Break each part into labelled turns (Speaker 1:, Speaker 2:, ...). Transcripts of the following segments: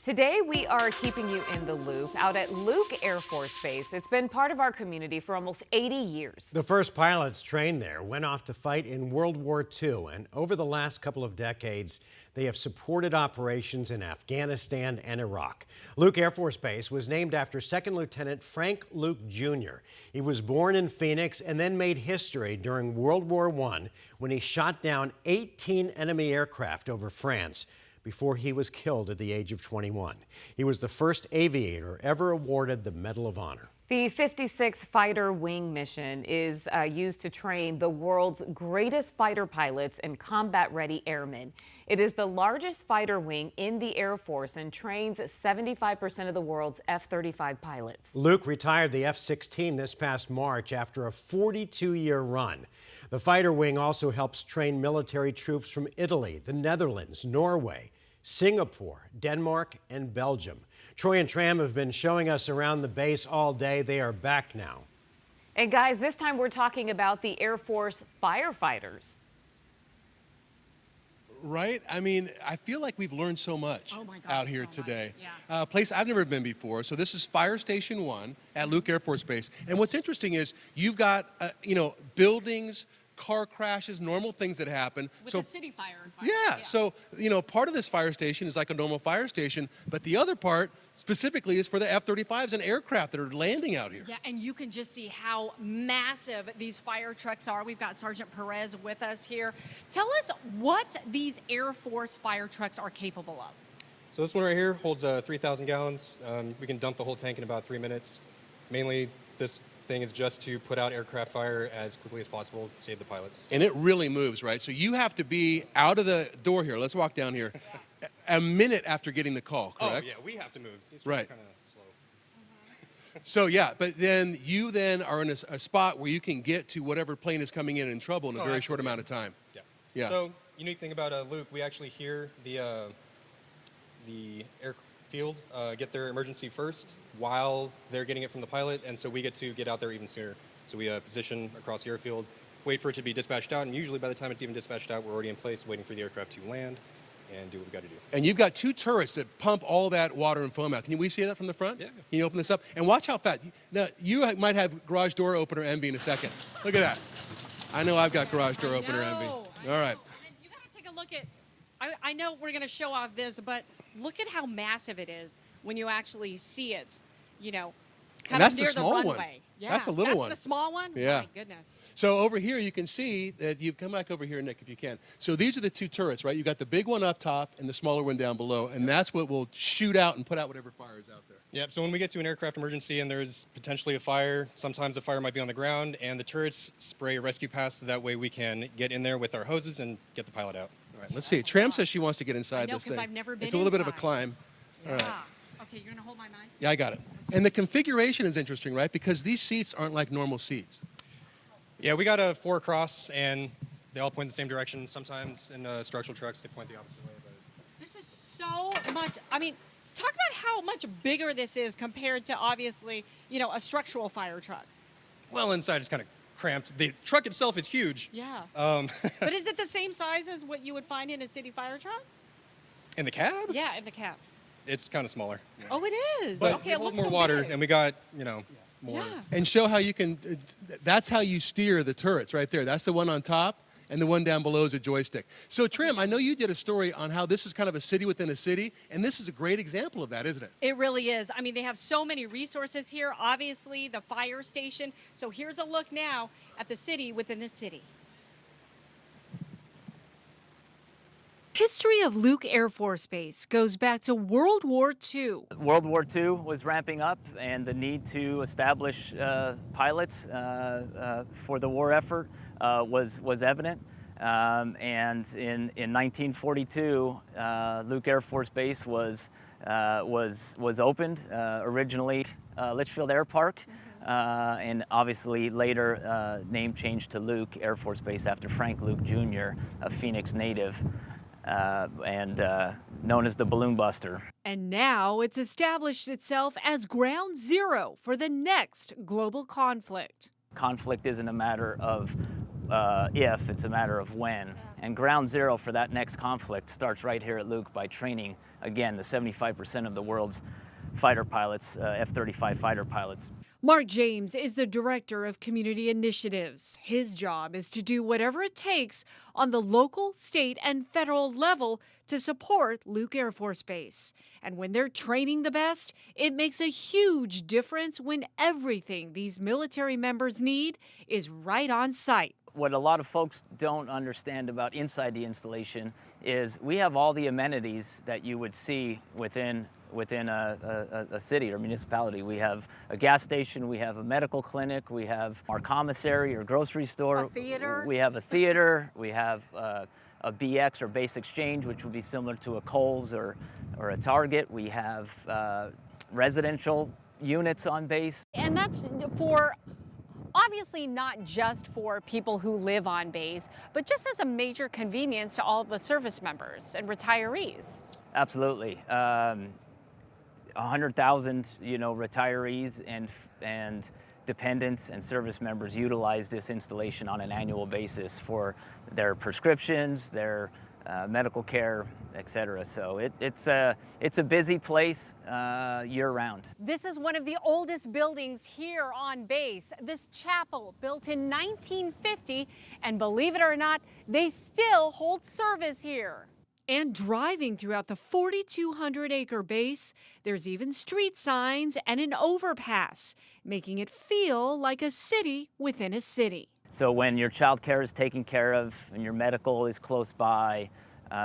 Speaker 1: Today, we are keeping you in the loop out at Luke Air Force Base. It's been part of our community for almost 80 years.
Speaker 2: The first pilots trained there went off to fight in World War II, and over the last couple of decades, they have supported operations in Afghanistan and Iraq. Luke Air Force Base was named after Second Lieutenant Frank Luke Jr. He was born in Phoenix and then made history during World War I when he shot down 18 enemy aircraft over France before he was killed at the age of 21. He was the first aviator ever awarded the Medal of Honor.
Speaker 1: The 56th Fighter Wing mission is used to train the world's greatest fighter pilots and combat-ready airmen. It is the largest fighter wing in the Air Force and trains 75% of the world's F-35 pilots.
Speaker 2: Luke retired the F-16 this past March after a 42-year run. The fighter wing also helps train military troops from Italy, the Netherlands, Norway, Singapore, Denmark, and Belgium. Troy and Tram have been showing us around the base all day. They are back now.
Speaker 1: And guys, this time we're talking about the Air Force firefighters.
Speaker 3: Right? I mean, I feel like we've learned so much out here today.
Speaker 4: Yeah.
Speaker 3: A place I've never been before. So this is Fire Station 1 at Luke Air Force Base. And what's interesting is you've got, buildings, car crashes, normal things that happen.
Speaker 4: With the city fire.
Speaker 3: Yeah. So, part of this fire station is like a normal fire station, but the other part specifically is for the F-35s and aircraft that are landing out here.
Speaker 4: Yeah, and you can just see how massive these fire trucks are. We've got Sergeant Perez with us here. Tell us what these Air Force fire trucks are capable of.
Speaker 5: So this one right here holds 3,000 gallons. We can dump the whole tank in about 3 minutes. Mainly, this thing is just to put out aircraft fire as quickly as possible, save the pilots.
Speaker 3: And it really moves, right? So you have to be out of the door here. Let's walk down here. A minute after getting the call, correct?
Speaker 5: Oh, yeah, we have to move. These
Speaker 3: right.
Speaker 5: kind of slow.
Speaker 3: So, yeah, but then you are in a spot where you can get to whatever plane is coming in trouble in a very short amount of time.
Speaker 5: Yeah.
Speaker 3: Yeah.
Speaker 5: So, unique thing about Luke, we actually hear the airfield get their emergency first while they're getting it from the pilot, and so we get to get out there even sooner. So we position across the airfield, wait for it to be dispatched out, and usually by the time it's even dispatched out, we're already in place waiting for the aircraft to land and do what we got to do.
Speaker 3: And you've got two turrets that pump all that water and foam out. Can we see that from the front?
Speaker 5: Yeah.
Speaker 3: Can you open this up? And watch how fast. Now, you might have garage door opener envy in a second. Look at that. I know I've got garage door opener envy. All right.
Speaker 4: And you got to take a look at, I know we're going to show off this, but look at how massive it is when you actually see it, kind of near the runway.
Speaker 3: One.
Speaker 4: Yeah,
Speaker 3: that's the little one.
Speaker 4: That's the small one?
Speaker 3: Yeah.
Speaker 4: My goodness.
Speaker 3: So over here, you can see that you've come back over here, Nick, if you can. So these are the two turrets, right? You've got the big one up top and the smaller one down below, and that's what will shoot out and put out whatever fire is out there.
Speaker 5: Yep, so when we get to an aircraft emergency and there's potentially a fire, sometimes the fire might be on the ground, and the turrets spray a rescue pass, so that way we can get in there with our hoses and get the pilot out.
Speaker 3: All right, let's see. Tram says she wants to get inside
Speaker 4: I know,
Speaker 3: this thing.
Speaker 4: I've never been
Speaker 3: It's a little bit of a
Speaker 4: inside.
Speaker 3: climb.
Speaker 4: Yeah.
Speaker 3: All right.
Speaker 4: Okay, you're going to hold my mic?
Speaker 3: Yeah, I got it. And the configuration is interesting, right? Because these seats aren't like normal seats.
Speaker 5: Yeah, we got a 4 across, and they all point the same direction. Sometimes in structural trucks, they point the opposite way. But
Speaker 4: This is so much, talk about how much bigger this is compared to, obviously, a structural fire truck.
Speaker 5: well, inside it's kind of cramped. The truck itself is huge.
Speaker 4: Yeah. But is it the same size as what you would find in a city fire truck?
Speaker 5: In the cab?
Speaker 4: Yeah, in the cab.
Speaker 5: It's kind of smaller.
Speaker 4: Oh, it is.
Speaker 5: But
Speaker 4: Okay,
Speaker 5: it
Speaker 4: it
Speaker 5: holds
Speaker 4: looks
Speaker 5: more
Speaker 4: so
Speaker 5: water,
Speaker 4: big.
Speaker 5: and we got, more.
Speaker 4: Yeah.
Speaker 3: And show how you can, that's how you steer the turrets right there. That's the one on top, and the one down below is a joystick. So Trim, I know you did a story on how this is kind of a city within a city, and this is a great example of that, isn't it?
Speaker 4: It really is. They have so many resources here. Obviously, the fire station. So here's a look now at the city within the city. History of Luke Air Force Base goes back to World War II.
Speaker 6: World War II was ramping up, and the need to establish pilots for the war effort was evident. And in 1942, Luke Air Force Base was opened. Originally, Litchfield Air Park, and obviously later name changed to Luke Air Force Base after Frank Luke Jr., a Phoenix native. And known as the Balloon Buster.
Speaker 4: And now it's established itself as ground zero for the next global conflict.
Speaker 6: Conflict isn't a matter of if, it's a matter of when. And ground zero for that next conflict starts right here at Luke by training again, the 75% of the world's fighter pilots, F-35 fighter pilots.
Speaker 7: Mark James is the director of community initiatives. His job is to do whatever it takes on the local, state, and federal level to support Luke Air Force Base. And when they're training the best, it makes a huge difference when everything these military members need is right on site.
Speaker 6: What a lot of folks don't understand about inside the installation is we have all the amenities that you would see within a city or municipality. We have a gas station, we have a medical clinic, we have our commissary or grocery store.
Speaker 7: A theater.
Speaker 6: We have a theater, we have a BX or base exchange, which would be similar to a Kohl's or a Target. We have residential units on base.
Speaker 7: And that's for obviously not just for people who live on base, but just as a major convenience to all the service members and retirees.
Speaker 6: Absolutely. 100,000, retirees and dependents and service members utilize this installation on an annual basis for their prescriptions, their medical care, etc. So it's a busy place year-round.
Speaker 7: This is one of the oldest buildings here on base. This chapel, built in 1950, and believe it or not, they still hold service here. And driving throughout the 4,200-acre base, there's even street signs and an overpass, making it feel like a city within a city.
Speaker 6: So when your child care is taken care of and your medical is close by,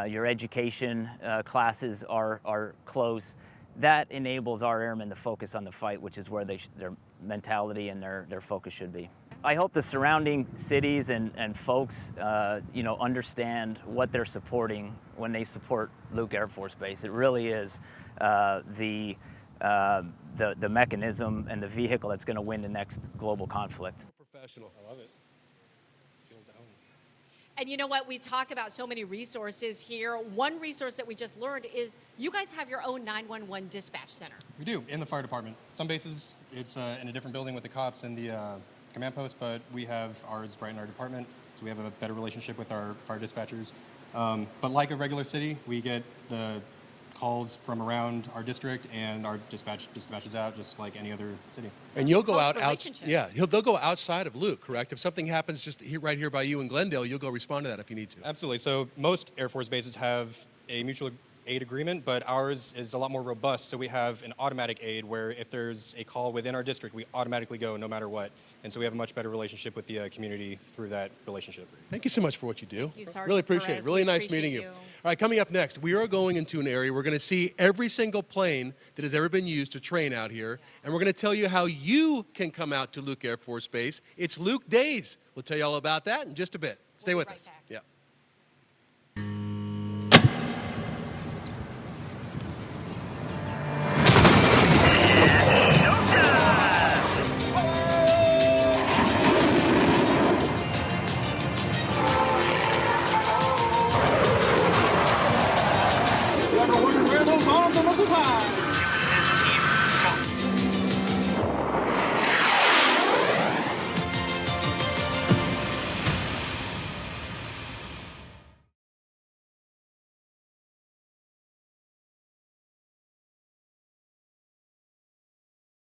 Speaker 6: your education classes are close, that enables our airmen to focus on the fight, which is where their mentality and their focus should be. I hope the surrounding cities and folks, understand what they're supporting when they support Luke Air Force Base. It really is the mechanism and the vehicle that's going to win the next global conflict.
Speaker 3: Professional.
Speaker 5: I love it. Feels at home.
Speaker 4: And you know what? We talk about so many resources here. One resource that we just learned is you guys have your own 911 dispatch center.
Speaker 5: We do, in the fire department. Some bases, it's in a different building with the cops and the command post, but we have ours right in our department, so we have a better relationship with our fire dispatchers. But like a regular city, we get the calls from around our district, and our dispatches out just like any other city.
Speaker 3: And you'll go
Speaker 4: Close
Speaker 3: out,
Speaker 4: relationship.
Speaker 3: they'll go outside of Luke, correct? If something happens just right here by you in Glendale, you'll go respond to that if you need to.
Speaker 5: Absolutely. So most Air Force bases have a mutual aid agreement, but ours is a lot more robust. So we have an automatic aid where if there's a call within our district, we automatically go no matter what. And so we have a much better relationship with the community through that relationship.
Speaker 3: Thank you so much for what you do.
Speaker 4: Thank you, Sergeant
Speaker 3: Really appreciate
Speaker 4: Perez.
Speaker 3: it. Really
Speaker 4: We
Speaker 3: nice
Speaker 4: appreciate
Speaker 3: meeting you.
Speaker 4: you.
Speaker 3: All right, coming up next, we are going into an area we're going to see every single plane that has ever been used to train out here. And we're going to tell you how you can come out to Luke Air Force Base. It's Luke Days. We'll tell you all about that in just a bit. Stay
Speaker 4: We'll be
Speaker 3: with
Speaker 4: right
Speaker 3: us.
Speaker 4: back.
Speaker 3: Yeah.